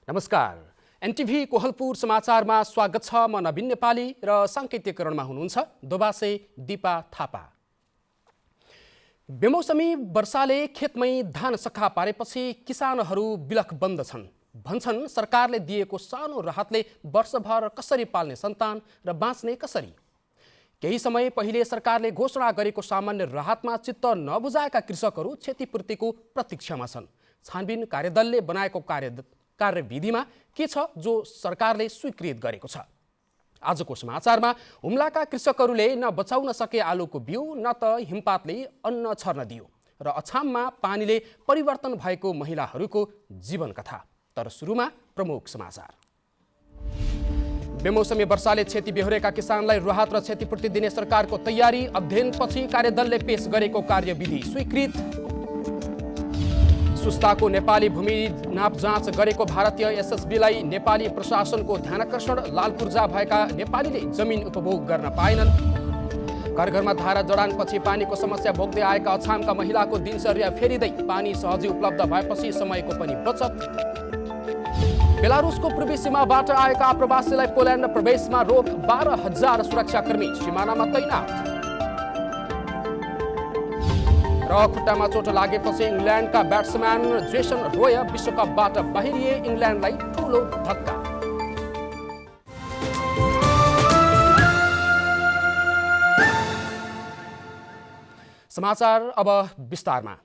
नमस्कार। एनटिभी कोहलपुर समाचारमा स्वागत छ। म नवीन नेपाली र साङ्केतिकरणमा हुनुहुन्छ दोबासे दिपा थापा। बेमौसमी वर्षाले खेतमै धान सखा पारेपछि किसानहरू बिलख बन्द छन्। भन्छन् सरकारले दिएको सानो राहतले वर्षभर कसरी पाल्ने सन्तान र बाँच्ने कसरी। केही समय पहिले सरकारले घोषणा गरेको सामान्य राहतमा चित्त नबुझाएका कृषकहरू क्षतिपूर्तिको प्रतीक्षामा छन्। छानबिन कार्यदलले बनाएको कार्यविधिमा के छ जो सरकारले स्वीकृत गरेको छ। आजको समाचारमा हुम्लाका कृषकहरूले न बचाउन सके आलुको बिउ न त हिमपातले अन्न छर्न दियो र अछाममा पानीले परिवर्तन भएको महिलाहरूको जीवन कथा। तर सुरुमा प्रमुख समाचार। बेमौसमी वर्षाले क्षति बेहोरेका किसानलाई राहत र क्षतिपूर्ति दिने सरकारको तयारी। अध्ययनपछि कार्यदलले पेश गरेको कार्यविधि स्वीकृत। सुस्ताको नेपाली भूमि नाप जाँच गरेको भारतीय एसएसबीलाई नेपाली प्रशासनको ध्यानाकर्षण। लालपुर्जा भएका नेपालीले जमिन उपभोग गर्न पाएनन्। घर घरमा धारा जडानपछि पानीको समस्या भोग्दै आएका अछामका महिलाको दिनचर्या फेरिँदै पानी सहजै उपलब्ध भएपछि समयको पनि बचत। बेलारुसको पूर्वी सीमाबाट आएका प्रवासीलाई पोल्यान्ड प्रवेशमा रोक। 12,000 सुरक्षाकर्मी सिमानामा तैनात। र खुट्टामा चोट लागेपछि इङ्ल्यान्डका ब्याट्सम्यान जेसन रोय विश्वकपबाट बाहिरिए। इङ्ल्यान्डलाई ठूलो धक्का। समाचार अब विस्तारमा।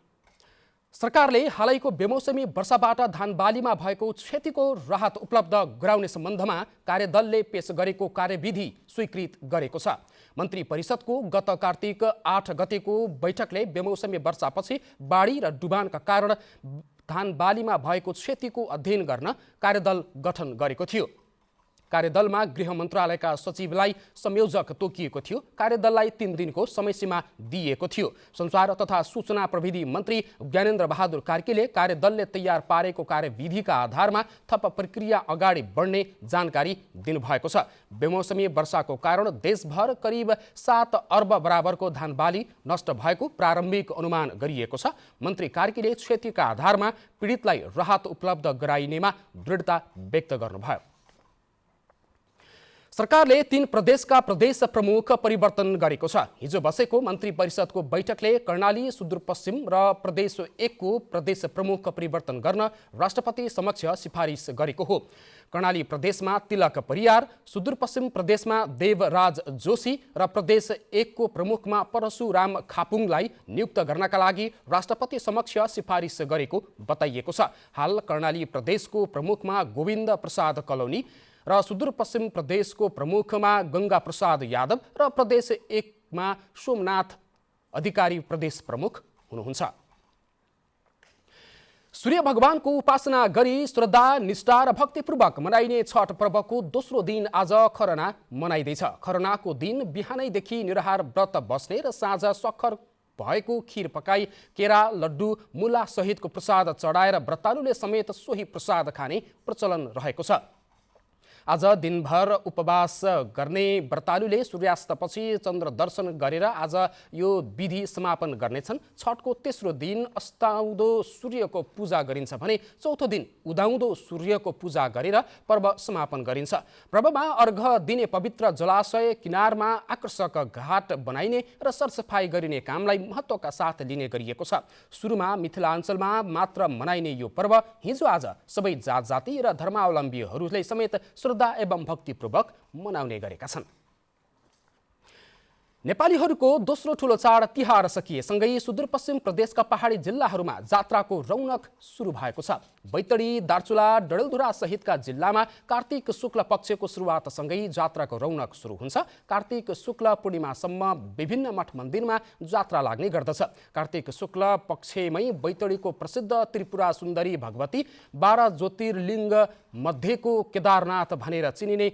सरकारले हालैको बेमौसमी वर्षाबाट धानबालीमा भएको क्षतिको राहत उपलब्ध गराउने सम्बन्धमा कार्यदलले पेश गरेको कार्यविधि स्वीकृत गरेको छ। मन्त्री परिषदको गत कार्तिक 8 गतेको बैठकले बेमौसमी वर्षापछि बाढी र डुबानका कारण धानबालीमा भएको क्षतिको अध्ययन गर्न कार्यदल गठन गरेको थियो। कार्यदलमा गृह मन्त्रालयका सचिवलाई संयोजक तोकिएको थियो। कार्यदललाई 3 दिनको समयसीमा दिइएको थियो। सञ्चार तथा सूचना प्रविधि मन्त्री ज्ञानेन्द्र बहादुर कार्कीले कार्यदलले तयार पारेको कार्यविधिका आधारमा थप प्रक्रिया अगाडि बढ्ने जानकारी दिनुभएको छ। बेमौसमी वर्षाको कारण देशभर करिब 7 अर्ब बराबरको धानबाली नष्ट भएको प्रारम्भिक अनुमान गरिएको छ। मन्त्री कार्कीले क्षतिका आधारमा पीडितलाई राहत उपलब्ध गराइनेमा दृढता व्यक्त गर्नुभयो। सरकारले 3 प्रदेशका प्रदेश प्रमुख परिवर्तन गरेको छ। हिजो बसेको मन्त्री परिषदको बैठकले कर्णाली, सुदूरपश्चिम र प्रदेश 1 को प्रदेश प्रमुख परिवर्तन गर्न राष्ट्रपति समक्ष सिफारिस गरेको हो। कर्णाली प्रदेशमा तिलक परियार, सुदूरपश्चिम प्रदेशमा देवराज जोशी र प्रदेश 1 को प्रमुखमा परशुराम खापुङलाई नियुक्त गर्नका लागि राष्ट्रपति समक्ष सिफारिस गरेको बताइएको छ। हाल कर्णाली प्रदेशको प्रमुखमा गोविन्द प्रसाद कलौनी र सुदूरपश्चिम प्रदेशको प्रमुखमा गंगा प्रसाद यादव र प्रदेश 1 मा सोमनाथ अधिकारी प्रदेश प्रमुख हुनुहुन्छ। सूर्य भगवानको उपासना गरी श्रद्धा, निष्ठा र भक्तिपूर्वक मनाइने छठ पर्वको दोस्रो दिन आज खरना मनाइँदैछ। खरनाको दिन बिहानैदेखि निराहार व्रत बस्ने र साँझ सक्खर भएको खीर पकाई केरा, लड्डु, मुला सहितको प्रसाद चढाएर व्रतालुले समेत सोही प्रसाद खाने प्रचलन रहेको छ। आज दिनभर उपवास गर्ने व्रतालुले सूर्यास्तपछि चन्द्र दर्शन गरेर आज यो विधि समापन गर्नेछन्। छठको तेस्रो दिन अस्ताउँदो सूर्यको पूजा गरिन्छ भने चौथो दिन उदाउँदो सूर्यको पूजा गरेर पर्व समापन गरिन्छ। पर्वमा अर्घ दिने पवित्र जलाशय किनारमा आकर्षक घाट बनाइने र सरसफाई गरिने कामलाई महत्त्वका साथ लिने गरिएको छ। सुरुमा मिथिलाञ्चलमा मात्र मनाइने यो पर्व हिजो आज सबै जात जाति र धर्मावलम्बीहरूले समेत श्रद्धा एवं भक्तिपूर्वक मनाउने गरेका छन्। नेपालीहरूको दोस्रो ठूलो चाड तिहार सकिएसँगै सुदूरपश्चिम प्रदेशका पहाडी जिल्लाहरूमा जात्राको रौनक सुरु भएको छ। बैतडी, दार्चुला, डडेलधुरा सहितका जिल्लामा कार्तिक शुक्ल पक्षको सुरुवातसँगै जात्राको रौनक सुरु हुन्छ। कार्तिक शुक्ल पूर्णिमासम्म विभिन्न मठ मन्दिरमा जात्रा लाग्ने गर्दछ। कार्तिक शुक्ल पक्षमै बैतडीको प्रसिद्ध त्रिपुरा सुन्दरी भगवती, 12 ज्योतिर्लिङ्ग मध्येको केदारनाथ भनेर चिनिने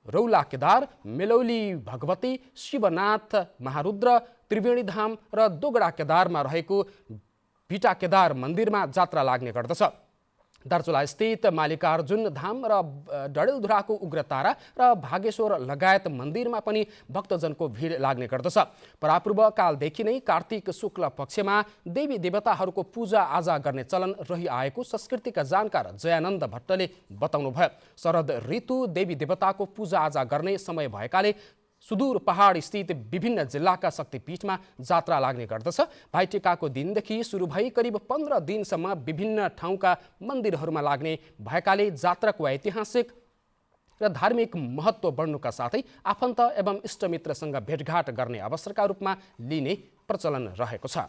रौला केदार, मेलौली भगवती, शिवनाथ महारुद्र, त्रिवेणीधाम र दोगडा केदारमा रहेको भिटा केदार मन्दिरमा जात्रा लाग्ने गर्दछ। दार्चुला स्थित मालिकार्जुन धाम र डडेलधुराको उग्रतारा र भागेश्वर लगायत मन्दिरमा पनि भक्तजनको भिड लाग्ने गर्दछ। परापूर्व कालदेखि नै कार्तिक शुक्ल पक्षमा देवी देवताहरूको पूजा आजा गर्ने चलन रहिआएको संस्कृतिका जानकार जयानन्द भट्टले बताउनुभयो। शरद ऋतु देवी देवताको पूजा आजा गर्ने समय भएकाले सुदूर पहाड स्थित विभिन्न जिल्लाका शक्तिपीठमा जात्रा लाग्ने गर्दछ। भाइटिकाको दिनदेखि सुरु भई करिब 15 दिनसम्म विभिन्न ठाउँका मन्दिरहरूमा लाग्ने भएकाले जात्राको ऐतिहासिक र धार्मिक महत्त्व बढ्नुका साथै आफन्त एवं इष्टमित्रसँग भेटघाट गर्ने अवसरका रूपमा लिने प्रचलन रहेको छ।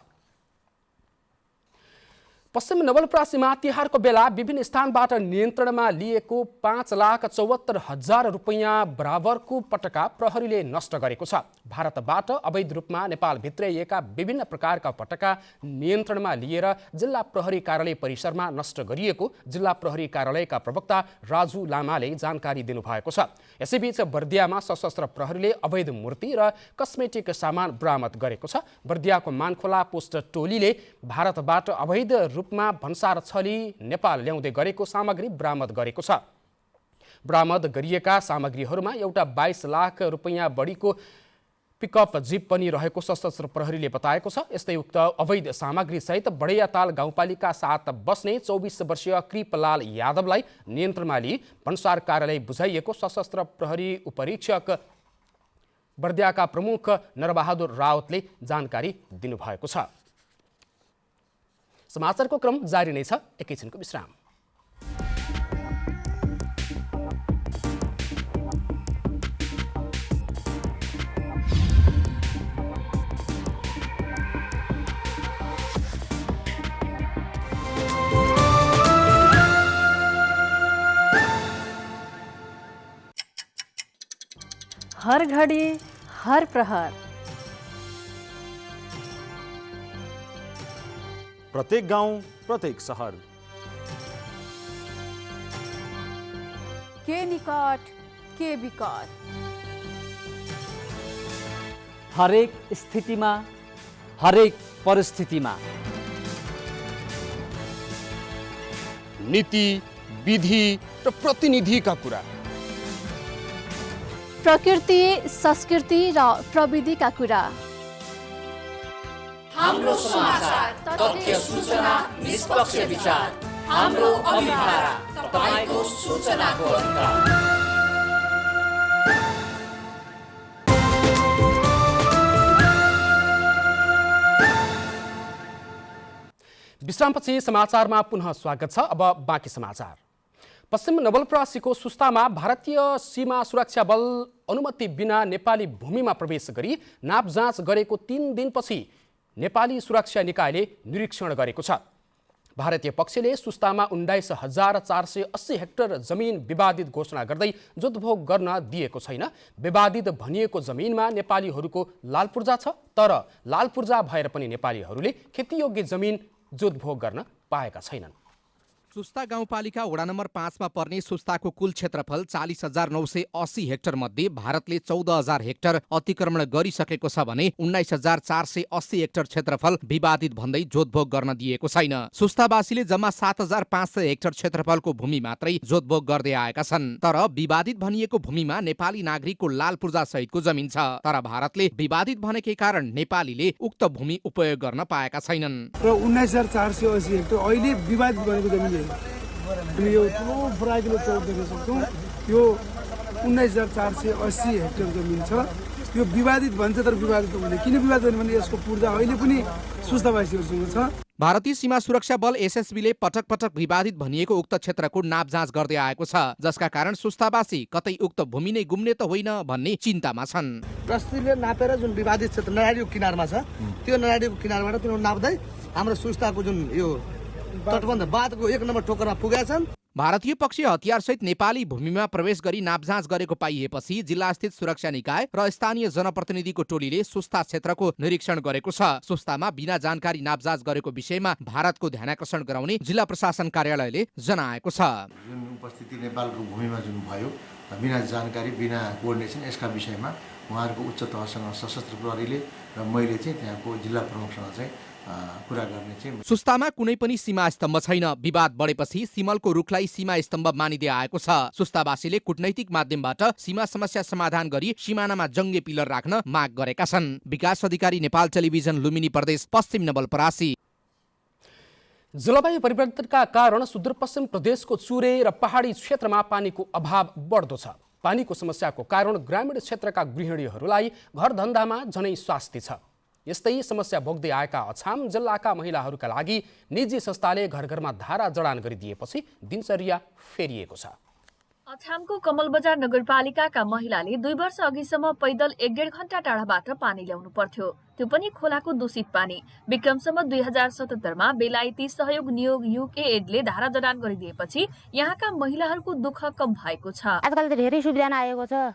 पश्चिम नवलपरासीमा तिहारको बेला विभिन्न स्थानबाट नियन्त्रणमा लिएको 5,74,000 रुपैयाँ बराबरको पटका प्रहरीले नष्ट गरेको छ। भारतबाट अवैध रूपमा नेपाल भित्र्याइएका विभिन्न प्रकारका पटका नियन्त्रणमा लिएर जिल्ला प्रहरी कार्यालय परिसरमा नष्ट गरिएको जिल्ला प्रहरी कार्यालयका प्रवक्ता राजु लामाले जानकारी दिनुभएको छ। यसैबीच बर्दियामा सशस्त्र प्रहरीले अवैध मूर्ति र कस्मेटिक सामान बरामद गरेको छ। बर्दियाको मानखोला पोस्ट टोलीले भारतबाट अवैध रूपमा भन्सार छली नेपाल ल्याउँदै गरेको सामग्री बरामद गरेको छ। बरामद गरिएका सामग्रीहरूमा एउटा 22 लाख रुपैयाँ बढीको पिकअप जिप पनि रहेको सशस्त्र प्रहरीले बताएको छ। यस्तै उक्त अवैध सामग्रीसहित बडैयाताल गाउँपालिका 7 बस्ने 24 वर्षीय कृपलाल यादवलाई नियन्त्रणमा लिई भन्सार कार्यालय बुझाइएको सशस्त्र प्रहरी उपरीक्षक बर्दियाका प्रमुख नरबहादुर रावतले जानकारी दिनुभएको छ। समाचारको क्रम जारी नै छ, एकैछिनको विश्राम। हर घड़ी हर प्रहर, प्रत्येक गाउँ प्रत्येक सहर, के निकट के विकट, हरेक स्थितिमा हरेक परिस्थितिमा नीति विधि र प्रतिनिधिका कुरा, प्रकृति संस्कृति र प्रविधिका कुरा, हाम्रो समाचार, तथ्य सूचना, निष्पक्ष विचार, हाम्रो अभिभारा, तपाईको सूचनाको अधिकार। विश्रामपछि समाचारमा पुनः स्वागत छ। अब बाँकी समाचार। पश्चिम नवलपरासीको सुस्तामा भारतीय सीमा सुरक्षा बल अनुमति बिना नेपाली भूमिमा प्रवेश गरी नाप जाँच गरेको 3 दिनपछि नेपाली सुरक्षा निकायले निरीक्षण गरेको छ। भारतीय पक्षले सुस्तामा 19,480 हेक्टर जमिन विवादित घोषणा गर्दै जोतभोग गर्न दिएको छैन। विवादित भनिएको जमिनमा नेपालीहरूको लालपूर्जा छ, तर लालपूर्जा भएर पनि नेपालीहरूले खेतीयोग्य जमिन जोतभोग गर्न पाएका छैनन्। सुस्ता गाउँपालिका वडा नम्बर 5 मा पर्ने सुस्ताको कुल क्षेत्रफल 40,980 हेक्टर मध्ये भारतले 14,000 हेक्टर अतिक्रमण गरिसकेको छ भने 19,480 हेक्टर क्षेत्रफल विवादित भन्दै जोतभोग गर्न दिएको छैन। सुस्तावासीले जम्मा 7,500 हेक्टर क्षेत्रफलको भूमि मात्रै जोतभोग गर्दै आएका छन्। तर विवादित भनिएको भूमिमा नेपाली नागरिकको लाल पूर्जा सहितको जमिन छ। तर भारतले विवादित भनेकै कारण नेपालीले उक्त भूमि उपयोग गर्न पाएका छैनन्। र 19,480 हेक्टर अहिले विवादित बनेको जमिन हामी यो ठुलो फराकिलो चौक देख्न सक्छौँ। यो 19,480 हेक्टर जमिन छ। यो विवादित भन्छ, तर विवादित हुने किन विवादित भने यसको पूर्जा अहिले पनि सुस्तावासीहरूसँग छ। भारतीय सीमा सुरक्षा बल एसएसबीले पटक पटक विवादित भनिएको उक्त क्षेत्रको नापजाँच गर्दै आएको छ, जसका कारण सुस्तावासी कतै उक्त भूमि नै गुम्ने त होइन भन्ने चिन्तामा छन्। प्रस्तीले नापेर जुन विवादित क्षेत्र नराडीको किनारमा छ, त्यो नराडीको किनारबाट तिनीहरू नाप्दै हाम्रो सुस्ताको जुन यो तटबन्ध बाँधको 1 नम्बर टोकरमा पुगेका छन्। भारतीय पक्षीय हतियारसहित नेपाली भूमिमा प्रवेश गरी नापजाँच गरेको पाइएपछि जिल्लास्थित सुरक्षा निकाय र स्थानीय जनप्रतिनिधिको टोलीले सुस्ता क्षेत्रको निरीक्षण गरेको छ। सुस्तामा बिना जानकारी नापजाँच गरेको विषयमा भारतको ध्यानाकर्षण गराउने जिल्ला प्रशासन कार्यालयले जनाएको छ। जुन उपस्थिति नेपालको भूमिमा जुन भयो बिना जानकारी बिना कोअर्डिनेसन, यसका विषयमा उहाँहरूको उच्च तहसँग सशस्त्र प्रहरीले र मैले चाहिँ त्यहाँको जिल्ला प्रमुखसँग चाहिँ कुरा गर्ने चाहिँ। सुस्तामा कुनै पनि सीमा स्तम्भ छैन। विवाद बढेपछि सिमलको रुखलाई सीमा स्तम्भ मानिँदै आएको छ। सुस्तावासीले कूटनैतिक माध्यमबाट सीमा समस्या समाधान गरी सिमानामा जङ्गे पिलर राख्न माग गरेका छन्। विकास अधिकारी, नेपाल टेलिभिजन, लुम्बिनी प्रदेश, पश्चिम नवलपरासी। जलवायु परिवर्तनका कारण सुदूरपश्चिम प्रदेशको चुरे र पहाडी क्षेत्रमा पानीको अभाव बढ्दो छ। पानीको समस्याको कारण ग्रामीण क्षेत्रका गृहिणीहरूलाई घरधन्दामा झनै स्वास्थ्य छ। यस्तै समस्या भोग्दै आएका अछाम जिल्लाका महिलाहरूका लागि निजी संस्थाले घर घरमा धारा जडान गरिदिएपछि दिनचर्या फेरिएको छ। अछामको कमलबजार नगरपालिकाका महिलाले 2 वर्ष अघिसम्म पैदल 1.5 घण्टा टाढाबाट पानी ल्याउनु पर्थ्यो, त्यो पनि खोलाको दूषित पानी। विक्रमसम्म 2077मा बेलायती सहयोग नियोग युकेएडले धारा जडान गरिदिएपछि यहाँका महिलाहरूको दुःख कम भएको छ। आजकल त धेरै सुविधा आएको छ।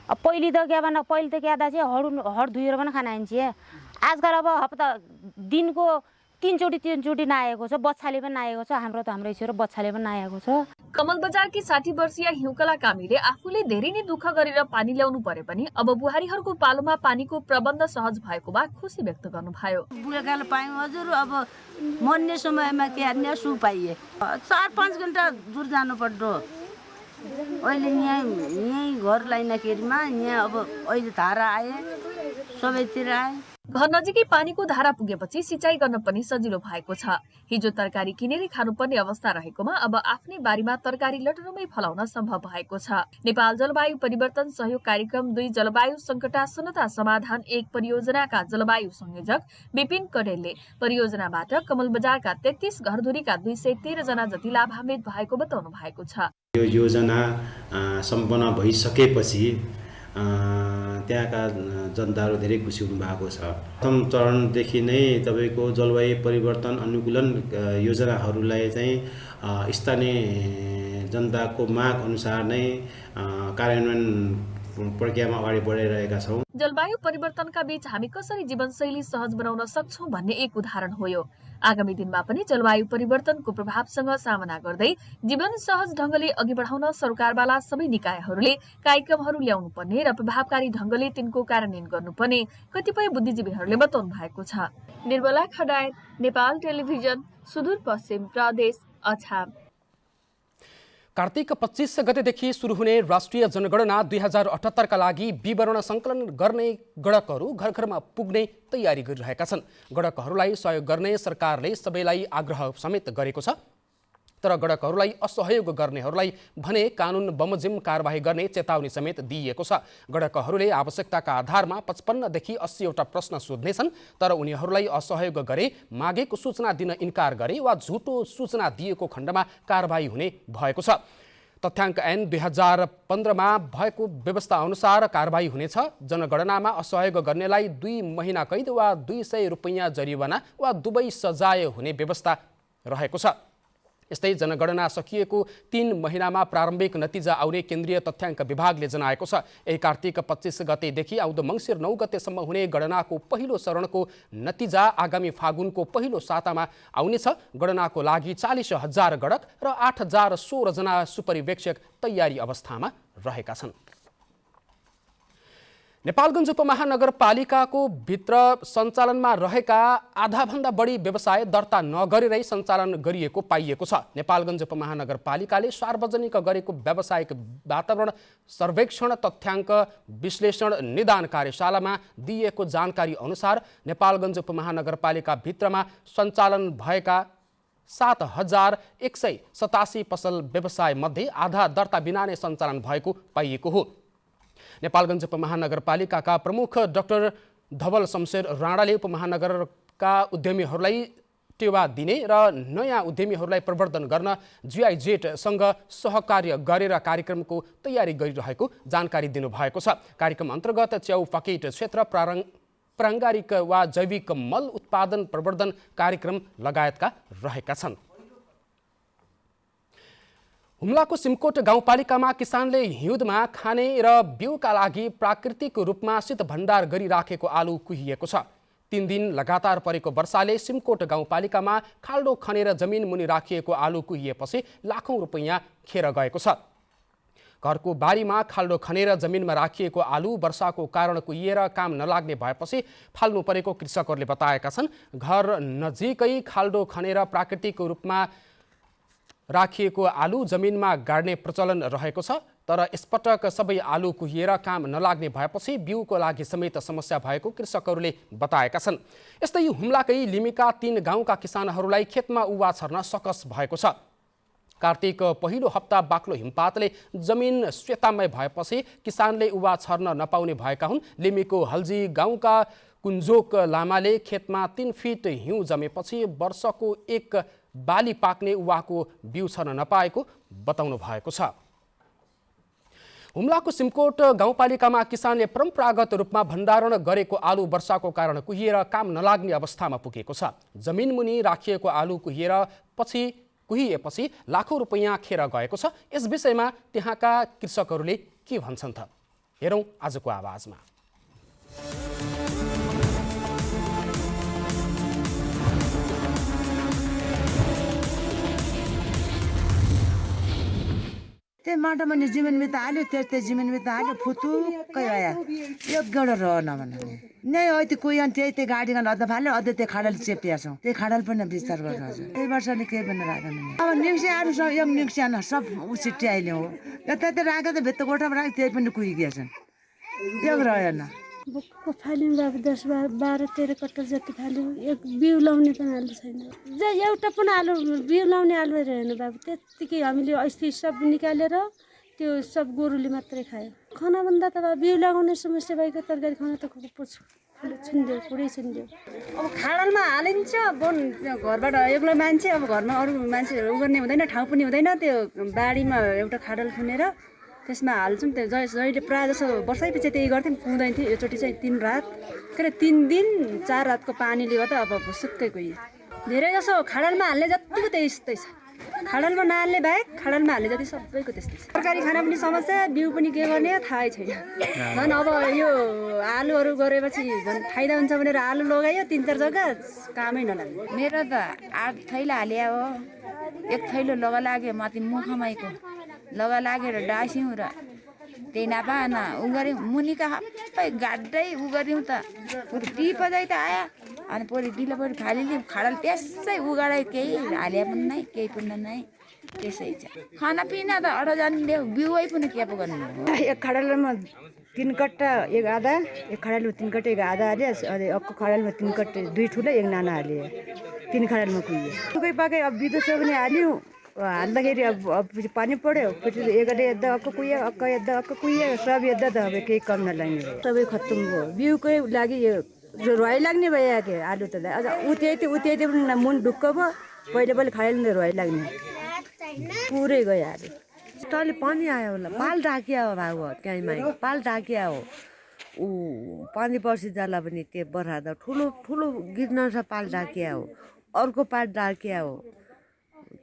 पहिले त पहिले त हड धुएर पनि खाना आइन्छ। आजकल अब हप्ता दिनको 3 चोटि नआएको छ। बच्चाले पनि नआएको छ। हाम्रो छोरो बच्चाले पनि नआएको छ। कमलबजारकी 60 वर्षीय हिउँकला कामीले आफूले धेरै नै दुःख गरेर पानी ल्याउनु परे पनि अब बुहारीहरूको पालोमा पानीको प्रबन्ध सहज भएकोमा खुसी व्यक्त गर्नुभयो। बुढाकाल पायौँ हजुर, अब मर्ने समयमा के हान्ने सु पाइए। 4-5 घण्टा दूर जानु पर्दो। अहिले यहीँ घर लाइनखेरिमा यहाँ अब अहिले धारा आए, सबैतिर आए। घर नजिकै पानीको धारा पुगेपछि सिँचाइ गर्न पनि सजिलो भएको छ। हिजो तरकारी किनेरै खानुपर्ने अवस्था रहेकोमा अब आफ्नै बारीमा तरकारी लटरमै फलाउन सम्भव भएको छ। नेपाल जलवायु परिवर्तन सहयोग कार्यक्रम 2 जलवायु सङ्कटासन्नता समाधान 1 परियोजनाका जलवायु संयोजक विपिन कडेलले परियोजनाबाट कमलबजारका 33 घरधुरीका 213 जना जति लाभान्वित भएको बताउनु भएको छ। यो योजना सम्पन्न भइसकेपछि त्यहाँका जनताहरू धेरै खुसी हुनु भएको छ। प्रथम चरणदेखि नै तपाईँको जलवायु परिवर्तन अनुकूलन योजनाहरूलाई चाहिँ स्थानीय जनताको माग अनुसार नै कार्यान्वयन प्रक्रियामा अगाडि बढाइरहेका छौँ। जलवायु परिवर्तनका बीच हामी कसरी जीवनशैली सहज बनाउन सक्छौं भन्ने एक उदाहरण हो यो। आगामी दिनमा पनि जलवायु परिवर्तनको प्रभावसँग सामना गर्दै जीवन सहज ढंगले अघि बढाउन सरकारवाला सबै निकायहरूले कार्यक्रमहरू ल्याउनु पर्ने र प्रभावकारी ढंगले तिनको कार्यान्वयन गर्नुपर्ने कतिपय बुद्धिजीवीहरूले बताउनु भएको छ। निर्मला खडायत, नेपाल टेलिभिजन, सुदूरपश्चिम प्रदेश, अछाम। कार्तिक 25 गतेदेखि सुरु हुने राष्ट्रिय जनगणना 2078 का लागि विवरण संकलन गर्ने गणकहरू घर घरमा पुग्ने तयारी गरिरहेका छन्। गणकहरूलाई सहयोग गर्ने सरकारले सबैलाई आग्रह समेत गरेको छ, तर गणकहरूलाई असहयोग गर्नेहरूलाई भने कानुन बमोजिम कारबाही गर्ने चेतावनी समेत दिइएको छ। गणकहरूले आवश्यकताका आधारमा 55 देखि 80 वटा प्रश्न सोध्नेछन्, तर उनीहरूलाई असहयोग गरे, मागेको सूचना दिन इन्कार गरे वा झुटो सूचना दिएको खण्डमा कारबाही हुने भएको छ। तथ्याङ्क ऐन 2015 मा भएको व्यवस्था अनुसार कारबाही हुनेछ। जनगणनामा असहयोग गर्नेलाई 2 महिना कैद वा 200 रुपैयाँ जरिवाना वा दुवै सजाय हुने व्यवस्था रहेको छ। यस्तै जनगणना सकिएको 3 महिनामा प्रारम्भिक नतिजा आउने केन्द्रीय तथ्याङ्क विभागले जनाएको छ। यही कार्तिक 25 गतेदेखि आउँदो मङ्सिर 9 गतेसम्म हुने गणनाको पहिलो चरणको नतिजा आगामी फागुनको पहिलो सातामा आउनेछ। गणनाको लागि 40,000 गणक र 8,016 जना सुपरिवेक्षक तयारी अवस्थामा रहेका छन्। नेपालगञ्ज उपमहानगरपालिकाको भित्र सञ्चालनमा रहेका आधाभन्दा बढी व्यवसाय दर्ता नगरेरै सञ्चालन गरिएको पाइएको छ। नेपालगञ्ज उपमहानगरपालिकाले सार्वजनिक गरेको व्यावसायिक वातावरण सर्वेक्षण तथ्याङ्क विश्लेषण निदान कार्यशालामा दिएको जानकारी अनुसार नेपालगञ्ज उपमहानगरपालिका भित्रमा सञ्चालन भएका 7,187 पसल व्यवसाय मध्ये आधा दर्ता बिना नै सञ्चालन भएको पाइएको हो। नेपालगञ्ज उपमहानगरपालिकाका प्रमुख डाक्टर धवल शमशेर राणाले उपमहानगरका उद्यमीहरूलाई टेवा दिने र नयाँ उद्यमीहरूलाई प्रवर्धन गर्न GIZ-सँग सहकार्य गरेर कार्यक्रमको तयारी गरिरहेको जानकारी दिनुभएको छ। कार्यक्रम अन्तर्गत च्याउ पकेट क्षेत्र प्राङ्गारिक वा जैविक मल उत्पादन प्रवर्धन कार्यक्रम लगायतका रहेका छन्। हुम्लाको सिमकोट गाउँपालिकामा किसानले हिउँदमा खाने र बिउका लागि प्राकृतिक रूपमा शीत भण्डार गरिराखेको आलु कुहिएको छ। 3 दिन लगातार परेको वर्षाले सिमकोट गाउँपालिकामा खाल्डो खनेर जमिन मुनि राखिएको आलु कुहिएपछि लाखौं रुपैयाँ खेर गएको छ। घरको बारीमा खाल्डो खनेर जमिनमा राखिएको आलु वर्षाको कारण कुहिएर काम नलाग्ने भएपछि फाल्नु परेको कृषकहरूले बताएका छन्। घर नजिकै खाल्डो खनेर प्राकृतिक रूपमा राखिएको आलु जमिनमा गाड्ने प्रचलन रहेको छ, तर यसपटक सबै आलु कुहिएर काम नलाग्ने भएपछि बिउको लागि समेत समस्या भएको कृषकहरूले बताएका छन्। यस्तै हुम्लाकै लिमिका 3 गाउँका किसानहरूलाई खेतमा उवा छर्न सकस भएको छ। कार्तिक पहिलो हप्ता बाक्लो हिमपातले जमिन श्वेतामय भएपछि किसानले उवा छर्न नपाउने भएका हुन्। लिमीको हल्जी गाउँका कुञ्जोक लामाले खेतमा 3 फिट हिउँ जमेपछि वर्षको एक बाली पाक्ने उवाको बिउ छर्न नपाएको बताउनु भएको छ। हुम्लाको सिमकोट गाउँपालिकामा किसानले परम्परागत रूपमा भण्डारण गरेको आलु वर्षाको कारण कुहिएर काम नलाग्ने अवस्थामा पुगेको छ। जमिन मुनि राखिएको आलु कुहिएपछि लाखौं रुपैयाँ खेर गएको छ। यस विषयमा त्यहाँका कृषकहरूले के भन्छन् त, हेरौँ आजको आवाजमा। त्यो माटोमा नि जिमेनमै त हाल्यो, त्यो जिमेनमै त हाल्यो, फुतुक्कै आयो, एक गडा रहन भन्ने नै हो। त्यो कोही अनि त्यही गाडीमा अझ फाल्यो, अझ त्यो खाडल चेपिया छौँ, त्यो खाडल पनि विस्तार गर्छ। त्यही वर्ष नि केही पनि राखेन। अब निक्सी आलु सब एक निक्सी आना सब उसिट्टी आइले हो, यता त्यो राखेको त भित्त गोठामा राख्यो, त्यही पनि कुहिगएछ, एक रहेन। बोक्क फाल्यौँ बाबु, 10, 12, 13 कट्टर जति फाल्यौँ। एक बिउ लाउने पनि आलु छैन, एउटा पनि आलु बिउ लाउने आलु रहेन बाबु। त्यत्तिकै हामीले अस्ति सब निकालेर त्यो सब गोरुले मात्रै खायो। खानाभन्दा त बिउ लगाउने समस्या भएको तरकारी खाना त छिन्दियो, पुरै छिन्दियो। अब खाडलमा हालिन्छ, बन घरबाट एक्लै मान्छे, अब घरमा अरू मान्छेहरू गर्ने हुँदैन, ठाउँ पनि हुँदैन। त्यो बारीमा एउटा खाडल खनेर त्यसमा हाल्छौँ। त्यो जहिले प्रायः जसो वर्षैपछि त्यही गर्थ्यौँ, पुग्दैन थियो। योचोटि चाहिँ 3 रात के अरे 3 दिन 4 रातको पानीले गर्दा अब सुक्कै गयो। धेरै जसो खाडलमा हाल्ने जतिको त्यस्तै छ, खाडलमा नहाल्ने बाहेक खाडलमा हाल्ने जति सबैको त्यस्तै छ। तरकारी खाना पनि समस्या, बिउ पनि के गर्ने थाहै छैन। झन् अब यो आलुहरू गरेपछि झन् फाइदा हुन्छ भनेर आलु लगायो 3-4 जग्गा, कामै नलाग्यो। मेरो त 8 थैला हालिया हो, 1 थैलो लगा लाग्यो माथि मुखमाइको लगा लागेर डास्यौँ र त्यही नपाएन उ गऱ्यौँ। मुनिका सबै गाड्दै उ गऱ्यौँ त टिप जाइ त आयो, अनि परि डिलो परि फालिलिउँ। खाडल त्यसै उगाडै, केही हालिया पनि नै, केही पनि नै, त्यसै छ। खानापिना त 8 जनाले बिउै पनि के पो गर्नु। एक खाडलमा 3 कट्टा, एक आधा, एक खाडलमा 3 कट्टा, एक आधा हाल्यो। अनि अर्को खाडलमा 3 कट्टा, 2 ठुलो 1 नाना हाल्यो। 3 खाडलमा कुहियो, सुकै पाकै। अब बिदुसो पनि हाल्यौँ, हाल्दाखेरि अब पानी पऱ्यो, पछि एकले यद्दा अक्क कुहियो, अक्क यद्दा अक्क कुहियो, सब यद्दा त अब केही कम नलाग्ने भयो, सबै खत्तम भयो। बिउकै लागि यो रोइ लाग्ने भयो के आलु त अझ उत्यति पनि मुन ढुक्क भयो। पहिले खाइले रोइ लाग्ने पुरै गयो आलु। तले पानी आयो होला, पाल ढाकिया हो भाउ, त्यहीँमा पाल ढाकिया हो। ऊ पानी पर्सी जाला पनि त्यो बर्खादा ठुलो ठुलो गिर्न छ, पाल ढाकिया हो। अर्को पाल ढाकिया हो,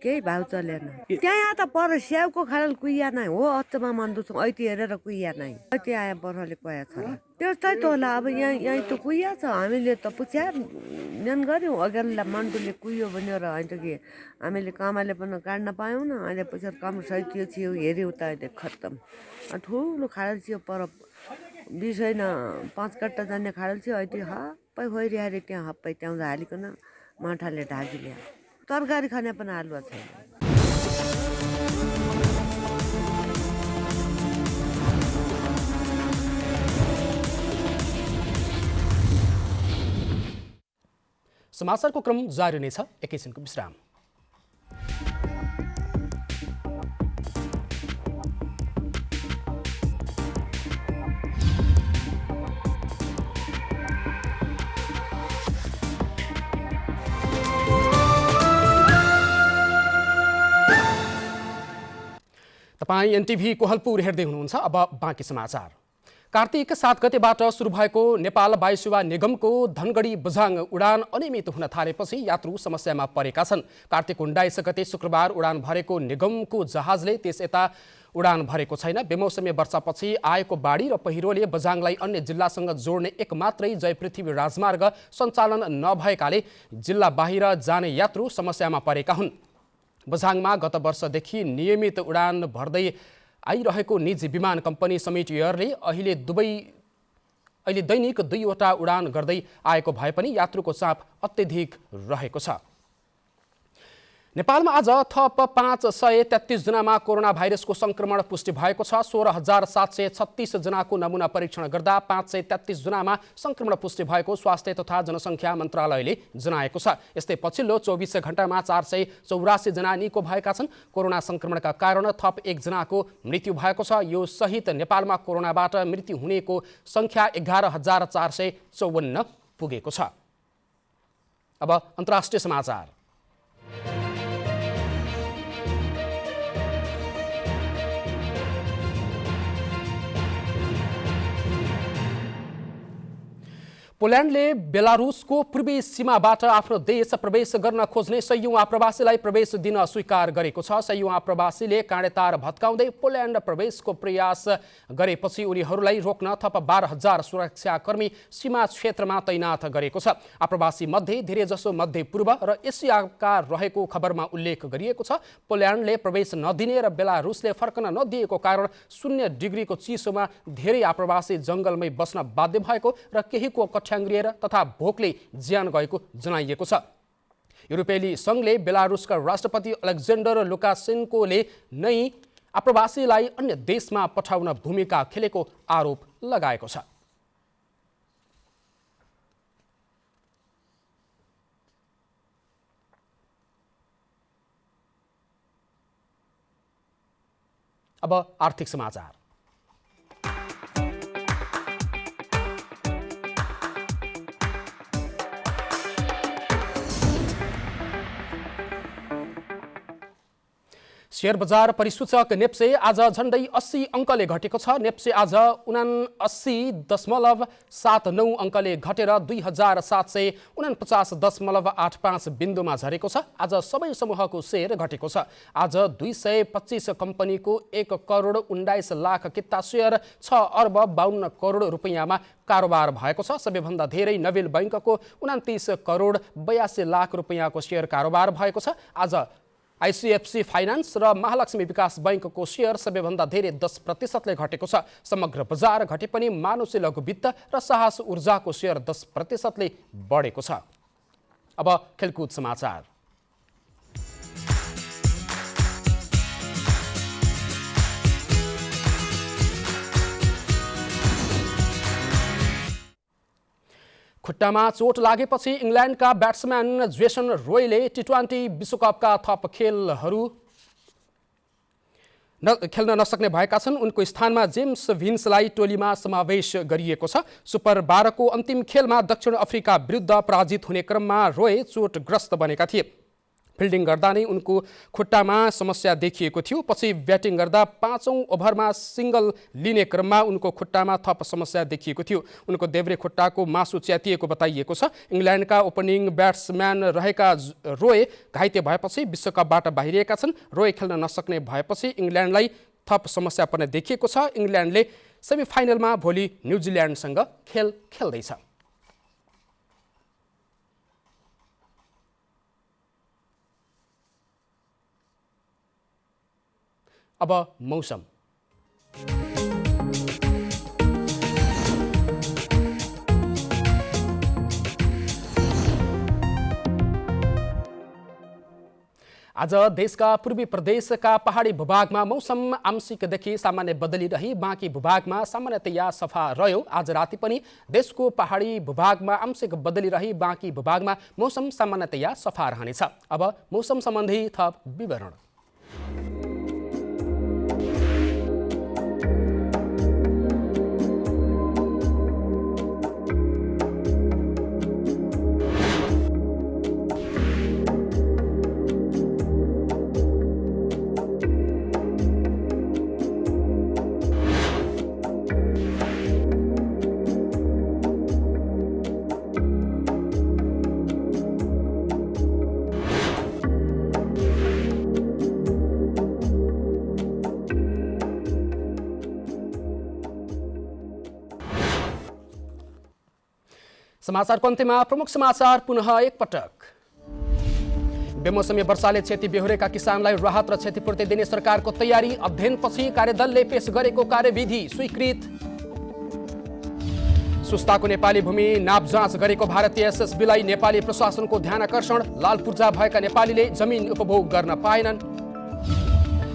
केही भाउ चलेन। त्यहाँ त पर स्याउको खाडल कुहिया नै हो, अचमा मान्दछौँ। ऐति हेरेर कुहिया नै, ऐति आयो बर्खाले कुया छ, त्यस्तै त होला। अब यहीँ त कुहिया छ, हामीले त पुछ्या न्यान गऱ्यौँ। अगाडिलाई मन्टुले कुहियो भनेर होइन त कि हामीले कामाले पनि काट्न पायौँ न। अहिले पछाडि काम सैतियो थियो, हेऱ्यौँ त अहिले खत्तम। ठुलो खाडल थियो, पर बिसैन 5 कट्टा जाने खाडल थियो। ऐति हप्पै खोइरिहाले त्यहाँ हप्पै त्याउँदा हालिकन माठाले ढाकिल्या। तरकारी खाने पनि आलुवा छैन। समाचारको क्रम जारी नै छ, एकैछिनको विश्राम। तपाईँ एनटिभी कोहलपुर हेर्दै हुनुहुन्छ। अब बाँकी समाचार। कार्तिक 7 गतेबाट सुरु भएको नेपाल वायु सेवा निगमको धनगढी बझाङ उडान अनियमित हुन थालेपछि यात्रु समस्यामा परेका छन्। कार्तिक 19 गते शुक्रबार उडान भरेको निगमको जहाजले त्यस यता उडान भरेको छैन। बेमौसमी वर्षापछि आएको बाढी र पहिरोले बझाङलाई अन्य जिल्लासँग जोड्ने एक मात्रै जयपृथ्वी राजमार्ग सञ्चालन नभएकाले जिल्ला बाहिर जाने यात्रु समस्यामा परेका हुन्। बझाङमा गत वर्षदेखि नियमित उडान भर्दै आइरहेको निजी विमान कम्पनी समिट एयरले अहिले दैनिक 2वटा उडान गर्दै आएको भए पनि यात्रुको चाप अत्यधिक रहेको छ। नेपालमा आज थप 533 जनामा कोरोना भाइरसको संक्रमण पुष्टि भएको छ। 16,736 जनाको नमुना परीक्षण गर्दा 533 जनामा संक्रमण पुष्टि भएको स्वास्थ्य तथा जनसङ्ख्या मन्त्रालयले जनाएको छ। यस्तै पछिल्लो 24 घण्टामा 484 जना निको भएका छन्। कोरोना संक्रमणका कारण थप 1 जनाको मृत्यु भएको छ। यो सहित नेपालमा कोरोनाबाट मृत्यु हुनेको संख्या 11,454 पुगेको छ। अब अन्तर्राष्ट्रिय समाचार। पोल्यान्डले बेलारुसको पूर्वी सीमाबाट आफ्नो देश प्रवेश गर्न खोज्ने सयौं आप्रवासीलाई प्रवेश दिन स्वीकार गरेको छ। सयौं आप्रवासीले काँडेतार भत्काउँदै पोल्यान्ड प्रवेशको प्रयास गरेपछि उनीहरूलाई रोक्न थप 12,000 सुरक्षाकर्मी सीमा क्षेत्रमा तैनात गरेको छ। आप्रवासी मध्ये धेरैजसो मध्यपूर्व र एसियाका रहेको खबरमा उल्लेख गरिएको छ। पोल्यान्डले प्रवेश नदिने र बेलारुसले फर्कन नदिएको कारण 0 डिग्रीको चिसोमा धेरै आप्रवासी जङ्गलमै बस्न बाध्य भएको र केहीको ठ्याङ्ग्रिएर तथा भोकले ज्यान गएको जनाइएको छ। युरोपेली सङ्घले बेलारुसका राष्ट्रपति अलेक्जेन्डर लुकासेन्कोले नै आप्रवासीलाई अन्य देशमा पठाउन भूमिका खेलेको आरोप लगाएको छ। अब आर्थिक समाचार। शेयर बजार परिसूचक नेप्से आज झण्डै 80 अङ्कले घटेको छ। नेप्से आज 79.79 अङ्कले घटेर 2749.85 बिन्दुमा झरेको छ। आज सबै समूहको शेयर घटेको छ। आज 225 कम्पनीको 1 करोड 19 लाख किता शेयर 6 अर्ब 52 करोड रुपैयाँमा कारोबार भएको छ। सबैभन्दा धेरै नोबेल बैंकको 29 करोड 82 लाख रुपैयाँको शेयर कारोबार भएको छ। आज आइसिएफसी फाइनान्स र महालक्ष्मी विकास बैंकको शेयर सबैभन्दा धेरै 10% घटेको छ। समग्र बजार घटे पनि मानुषी लघु वित्त र साहस ऊर्जाको शेयर 10% बढेको छ। अब खेलकुद समाचार। खुट्टामा चोट लागेपछि इङ्ल्यान्डका ब्याट्सम्यान जेसन रोयले टी20 विश्वकपका थप खेलहरू खेल्न नसक्ने भएका छन्। उनको स्थानमा जेम्स भिन्सलाई टोलीमा समावेश गरिएको छ। सुपर 12 को अन्तिम खेलमा दक्षिण अफ्रिका विरुद्ध पराजित हुने क्रममा रोय चोटग्रस्त बनेका थिए। फिल्डिङ गर्दा नै उनको खुट्टामा समस्या देखिएको थियो। पछि ब्याटिङ गर्दा 5औं ओभरमा सिङ्गल लिने क्रममा उनको खुट्टामा थप समस्या देखिएको थियो। उनको देब्रे खुट्टाको मासु च्यातिएको बताइएको छ। इङ्ल्यान्डका ओपनिङ ब्याट्सम्यान रहेका रोय घाइते भएपछि विश्वकपबाट बाहिरिएका छन्। रोय खेल्न नसक्ने भएपछि इङ्ल्यान्डलाई थप समस्या पर्ने देखिएको छ। इङ्ल्यान्डले सेमिफाइनलमा भोलि न्युजिल्यान्डसँग खेल खेल्दैछ। अब मौसम। आज देशका पूर्वी प्रदेशका पहाडी भूभागमा मौसम आंशिकदेखि सामान्य बदली रही बाँकी भूभागमा सामान्यतया सफा रह्यो। आज राति पनि देशको पहाडी भूभागमा आंशिक बदली रही बाँकी भूभागमा मौसम सामान्यतया सफा रहनेछ। अब मौसम सम्बन्धी थप विवरण। समाचारको अन्त्यमा प्रमुख समाचार पुनः एकपटक। बेमौसमी वर्षाले क्षति बेहोरेका किसानलाई राहत र क्षतिपूर्ति दिने सरकारको तयारी। अध्ययनपछि कार्यदलले पेश गरेको कार्यविधि स्वीकृत। सुस्ताको नेपाली भूमि नाप जाँच गरेको भारतीय एसएसबीलाई नेपाली प्रशासनको ध्यान आकर्षण। लाल पूर्जा भएका नेपालीले जमिन उपभोग गर्न पाएनन्।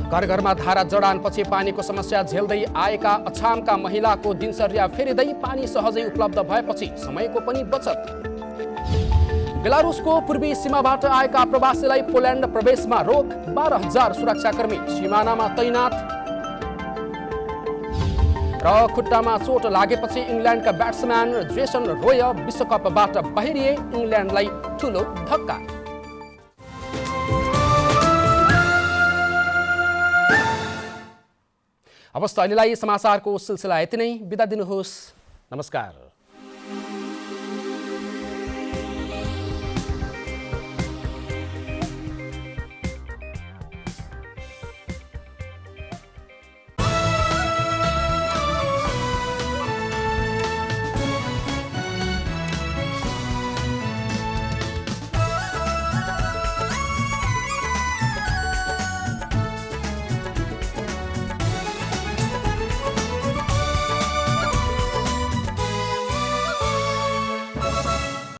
घर घरमा धारा जडानपछि पानीको समस्या झेल्दै आएका अछामका महिलाको दिनचर्या फेरिँदै पानी सहजै उपलब्ध भएपछि समयको पनि बचत। बेलारुसको पूर्वी सीमाबाट आएका प्रवासीलाई पोल्यान्ड प्रवेशमा रोक। 12,000 सुरक्षाकर्मी सिमानामा तैनात। र खुट्टामा चोट लागेपछि इङ्ल्यान्डका ब्याट्सम्यान जेसन रोय विश्वकपबाट बाहिरिए। इङ्ल्यान्डलाई ठूलो धक्का। अवस्था अहिलेलाई समाचारको सिलसिला यति नै। बिदा दिनुहोस्। नमस्कार।